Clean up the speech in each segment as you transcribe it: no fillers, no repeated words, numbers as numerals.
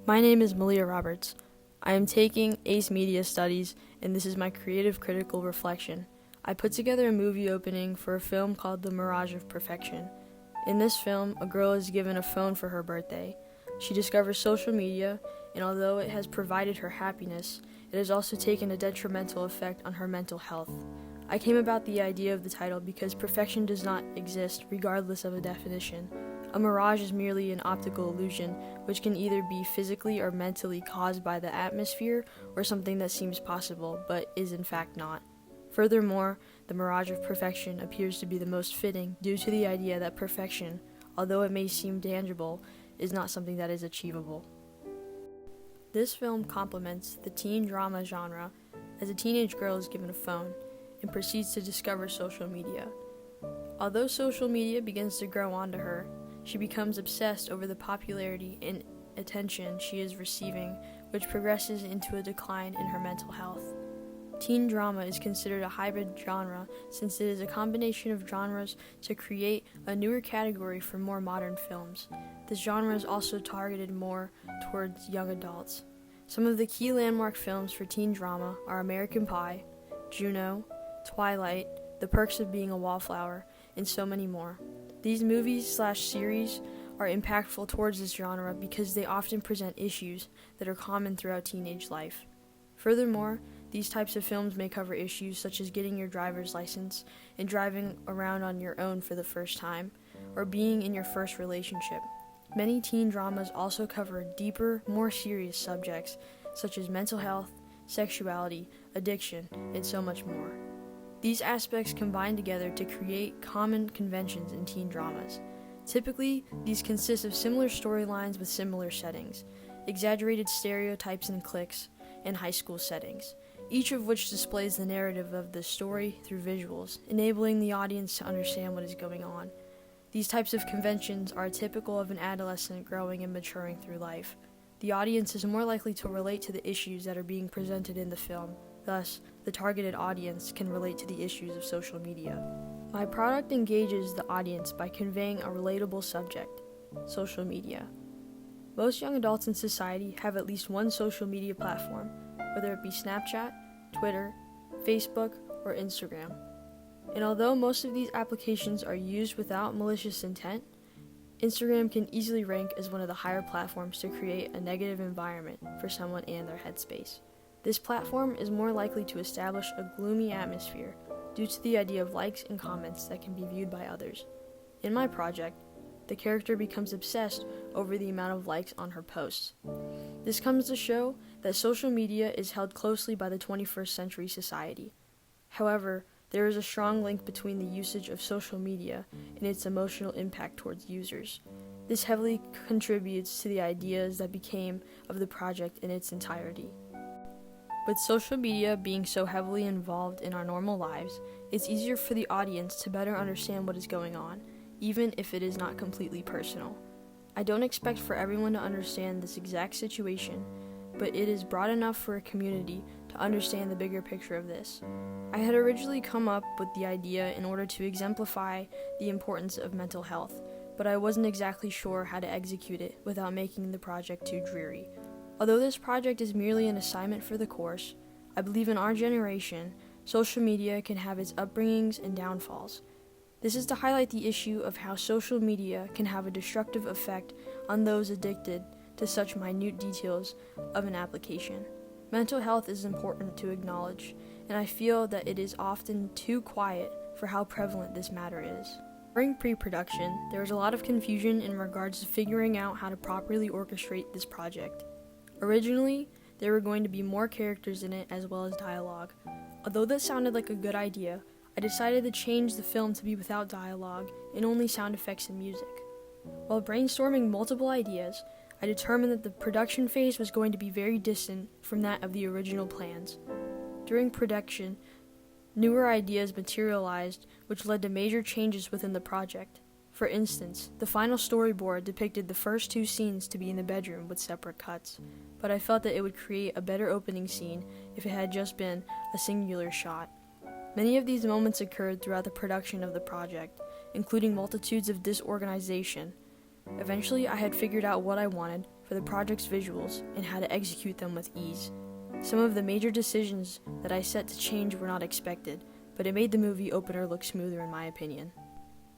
My name is Malia Roberts. I am taking AICE Mediastudies, and this is my creative critical reflection. I put together a movie opening for a film called The Mirage of Perfection. In this film, a girl is given a phone for her birthday. She discovers social media, and although it has provided her happiness, it has also taken a detrimental effect on her mental health. I came about the idea of the title because perfection does not exist regardless of a definition. A mirage is merely an optical illusion, which can either be physically or mentally caused by the atmosphere or something that seems possible, but is in fact not. Furthermore, the mirage of perfection appears to be the most fitting due to the idea that perfection, although it may seem tangible, is not something that is achievable. This film complements the teen drama genre as a teenage girl is given a phone and proceeds to discover social media. Although social media begins to grow onto her, she becomes obsessed over the popularity and attention she is receiving, which progresses into a decline in her mental health. Teen drama is considered a hybrid genre since it is a combination of genres to create a newer category for more modern films. This genre is also targeted more towards young adults. Some of the key landmark films for teen drama are American Pie, Juno, Twilight, The Perks of Being a Wallflower, and so many more. These movies/series are impactful towards this genre because they often present issues that are common throughout teenage life. Furthermore, these types of films may cover issues such as getting your driver's license and driving around on your own for the first time, or being in your first relationship. Many teen dramas also cover deeper, more serious subjects such as mental health, sexuality, addiction, and so much more. These aspects combine together to create common conventions in teen dramas. Typically, these consist of similar storylines with similar settings, exaggerated stereotypes and cliques, and high school settings, each of which displays the narrative of the story through visuals, enabling the audience to understand what is going on. These types of conventions are typical of an adolescent growing and maturing through life. The audience is more likely to relate to the issues that are being presented in the film. Thus, the targeted audience can relate to the issues of social media. My product engages the audience by conveying a relatable subject, social media. Most young adults in society have at least one social media platform, whether it be Snapchat, Twitter, Facebook, or Instagram. And although most of these applications are used without malicious intent, Instagram can easily rank as one of the higher platforms to create a negative environment for someone and their headspace. This platform is more likely to establish a gloomy atmosphere due to the idea of likes and comments that can be viewed by others. In my project, the character becomes obsessed over the amount of likes on her posts. This comes to show that social media is held closely by the 21st century society. However, there is a strong link between the usage of social media and its emotional impact towards users. This heavily contributes to the ideas that became of the project in its entirety. With social media being so heavily involved in our normal lives, it's easier for the audience to better understand what is going on, even if it is not completely personal. I don't expect for everyone to understand this exact situation, but it is broad enough for a community to understand the bigger picture of this. I had originally come up with the idea in order to exemplify the importance of mental health, but I wasn't exactly sure how to execute it without making the project too dreary. Although this project is merely an assignment for the course, I believe in our generation, social media can have its upbringings and downfalls. This is to highlight the issue of how social media can have a destructive effect on those addicted to such minute details of an application. Mental health is important to acknowledge, and I feel that it is often too quiet for how prevalent this matter is. During pre-production, there was a lot of confusion in regards to figuring out how to properly orchestrate this project. Originally, there were going to be more characters in it as well as dialogue. Although that sounded like a good idea, I decided to change the film to be without dialogue and only sound effects and music. While brainstorming multiple ideas, I determined that the production phase was going to be very distant from that of the original plans. During production, newer ideas materialized, which led to major changes within the project. For instance, the final storyboard depicted the first two scenes to be in the bedroom with separate cuts, but I felt that it would create a better opening scene if it had just been a singular shot. Many of these moments occurred throughout the production of the project, including multitudes of disorganization. Eventually, I had figured out what I wanted for the project's visuals and how to execute them with ease. Some of the major decisions that I set to change were not expected, but it made the movie opener look smoother in my opinion.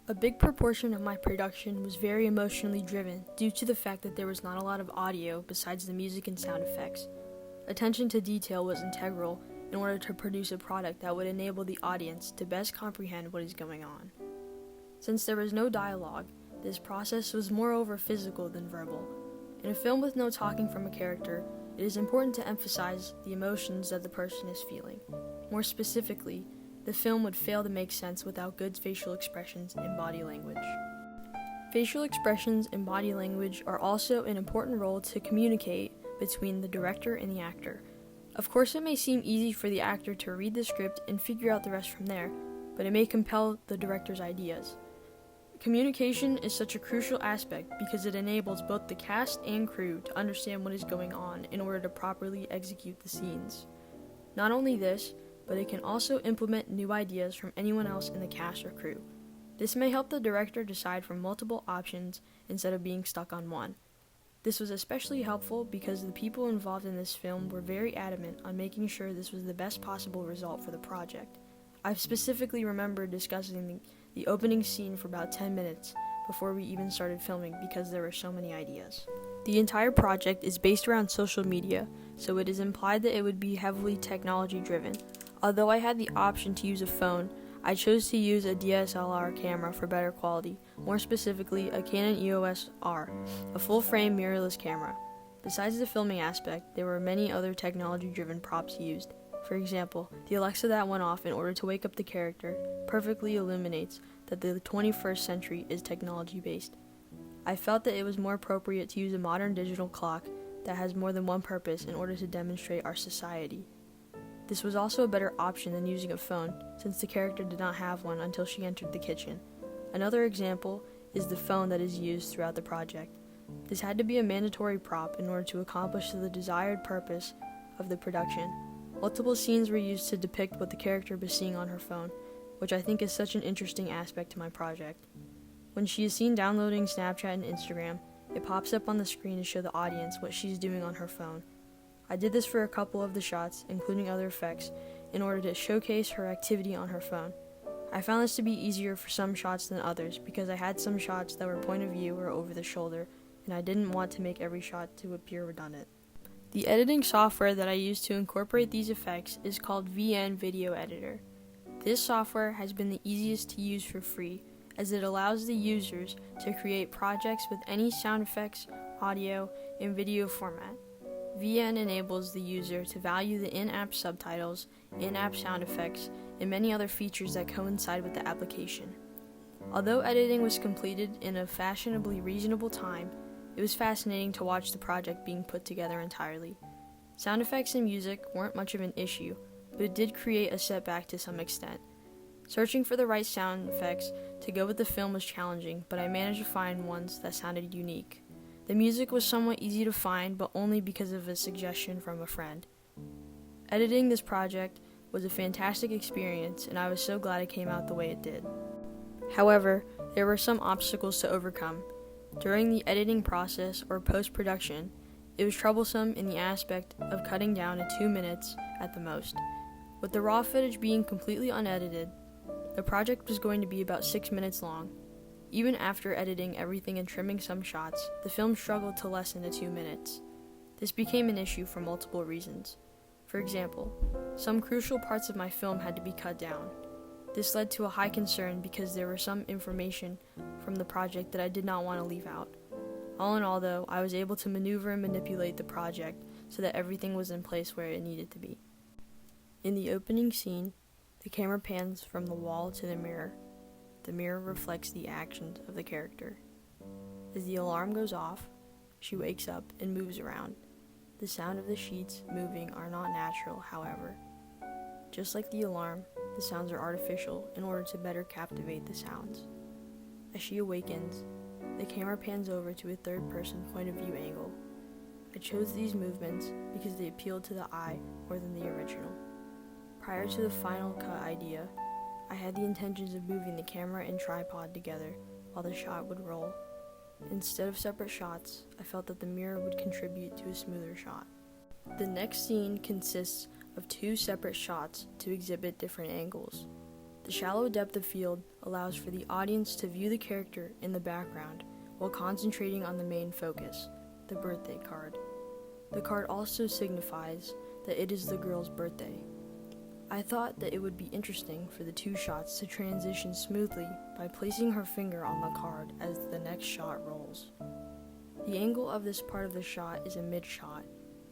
A big proportion of my production was very emotionally driven due to the fact that there was not a lot of audio besides the music and sound effects. Attention to detail was integral in order to produce a product that would enable the audience to best comprehend what is going on. Since there was no dialogue, this process was moreover physical than verbal. In a film with no talking from a character, it is important to emphasize the emotions that the person is feeling. More specifically, the film would fail to make sense without good facial expressions and body language. Facial expressions and body language are also an important role to communicate between the director and the actor. Of course, it may seem easy for the actor to read the script and figure out the rest from there, but it may compel the director's ideas. Communication is such a crucial aspect because it enables both the cast and crew to understand what is going on in order to properly execute the scenes. Not only this, but it can also implement new ideas from anyone else in the cast or crew. This may help the director decide from multiple options instead of being stuck on one. This was especially helpful because the people involved in this film were very adamant on making sure this was the best possible result for the project. I specifically remember discussing the opening scene for about 10 minutes before we even started filming because there were so many ideas. The entire project is based around social media, so it is implied that it would be heavily technology driven. Although I had the option to use a phone, I chose to use a DSLR camera for better quality, more specifically a Canon EOS R, a full-frame mirrorless camera. Besides the filming aspect, there were many other technology-driven props used. For example, the Alexa that went off in order to wake up the character perfectly illuminates that the 21st century is technology-based. I felt that it was more appropriate to use a modern digital clock that has more than one purpose in order to demonstrate our society. This was also a better option than using a phone, since the character did not have one until she entered the kitchen. Another example is the phone that is used throughout the project. This had to be a mandatory prop in order to accomplish the desired purpose of the production. Multiple scenes were used to depict what the character was seeing on her phone, which I think is such an interesting aspect to my project. When she is seen downloading Snapchat and Instagram, it pops up on the screen to show the audience what she's doing on her phone. I did this for a couple of the shots, including other effects, in order to showcase her activity on her phone. I found this to be easier for some shots than others because I had some shots that were point of view or over the shoulder, and I didn't want to make every shot to appear redundant. The editing software that I used to incorporate these effects is called VN Video Editor. This software has been the easiest to use for free, as it allows the users to create projects with any sound effects, audio, and video format. VN enables the user to value the in-app subtitles, in-app sound effects, and many other features that coincide with the application. Although editing was completed in a fashionably reasonable time, it was fascinating to watch the project being put together entirely. Sound effects and music weren't much of an issue, but it did create a setback to some extent. Searching for the right sound effects to go with the film was challenging, but I managed to find ones that sounded unique. The music was somewhat easy to find, but only because of a suggestion from a friend. Editing this project was a fantastic experience, and I was so glad it came out the way it did. However, there were some obstacles to overcome. During the editing process or post-production, it was troublesome in the aspect of cutting down to 2 minutes at the most. With the raw footage being completely unedited, the project was going to be about 6 minutes long. Even after editing everything and trimming some shots, the film struggled to lessen to 2 minutes. This became an issue for multiple reasons. For example, some crucial parts of my film had to be cut down. This led to a high concern because there was some information from the project that I did not want to leave out. All in all, though, I was able to maneuver and manipulate the project so that everything was in place where it needed to be. In the opening scene, the camera pans from the wall to the mirror. The mirror reflects the actions of the character. As the alarm goes off, she wakes up and moves around. The sound of the sheets moving are not natural, however. Just like the alarm, the sounds are artificial in order to better captivate the sounds. As she awakens, the camera pans over to a third-person point-of-view angle. I chose these movements because they appealed to the eye more than the original. Prior to the final cut idea, I had the intentions of moving the camera and tripod together while the shot would roll. Instead of separate shots, I felt that the mirror would contribute to a smoother shot. The next scene consists of 2 separate shots to exhibit different angles. The shallow depth of field allows for the audience to view the character in the background while concentrating on the main focus, the birthday card. The card also signifies that it is the girl's birthday. I thought that it would be interesting for the 2 shots to transition smoothly by placing her finger on the card as the next shot rolls. The angle of this part of the shot is a mid-shot,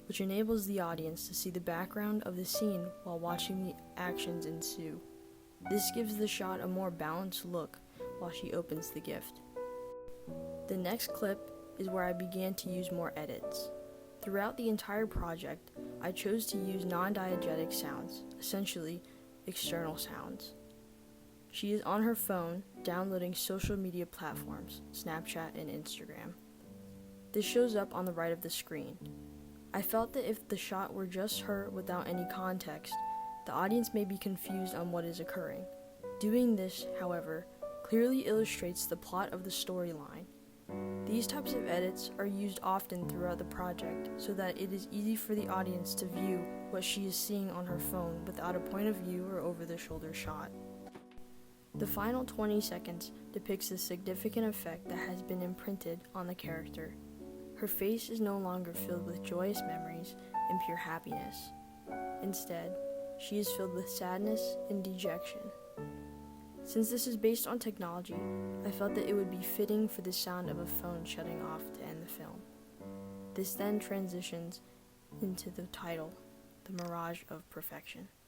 which enables the audience to see the background of the scene while watching the actions ensue. This gives the shot a more balanced look while she opens the gift. The next clip is where I began to use more edits. Throughout the entire project, I chose to use non-diegetic sounds, essentially external sounds. She is on her phone downloading social media platforms, Snapchat and Instagram. This shows up on the right of the screen. I felt that if the shot were just her without any context, the audience may be confused on what is occurring. Doing this, however, clearly illustrates the plot of the storyline. These types of edits are used often throughout the project so that it is easy for the audience to view what she is seeing on her phone without a point of view or over-the-shoulder shot. The final 20 seconds depicts the significant effect that has been imprinted on the character. Her face is no longer filled with joyous memories and pure happiness. Instead, she is filled with sadness and dejection. Since this is based on technology, I felt that it would be fitting for the sound of a phone shutting off to end the film. This then transitions into the title, The Mirage of Perfection.